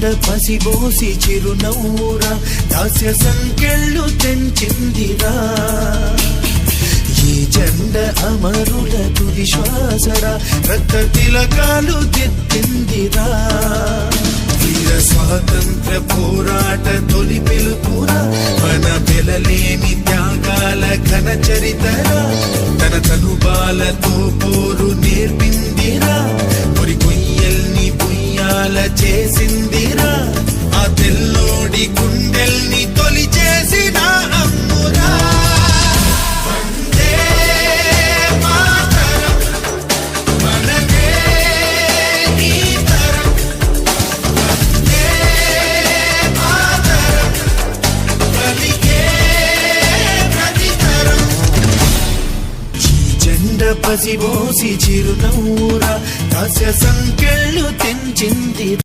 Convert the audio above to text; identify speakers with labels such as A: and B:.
A: జెండ పసిబోసి చిరునవ్వురా దాస్య సంకెళ్ళు తెంచిందిరా ఈ జెండ అమరుల తుది శ్వాసరా రక్త తిలకాలు దిద్దిందిరా వీర స్వాతంత్ర పోరాట తొలి పిలుపురా మన వెలలేని త్యాగాల ఘన చరితరా తన తనుబాలతో పోరు నేర్పిందిరా పొరి కొయ్యల్ని పుయ్యాల చేసిందిరా ఆ తెల్లోడి గుండెల్ని తొలి చేసిన అమ్మురా పసిబోసి చిరునవ్వురా దాస్య సంకెళ్ళు తెంచింది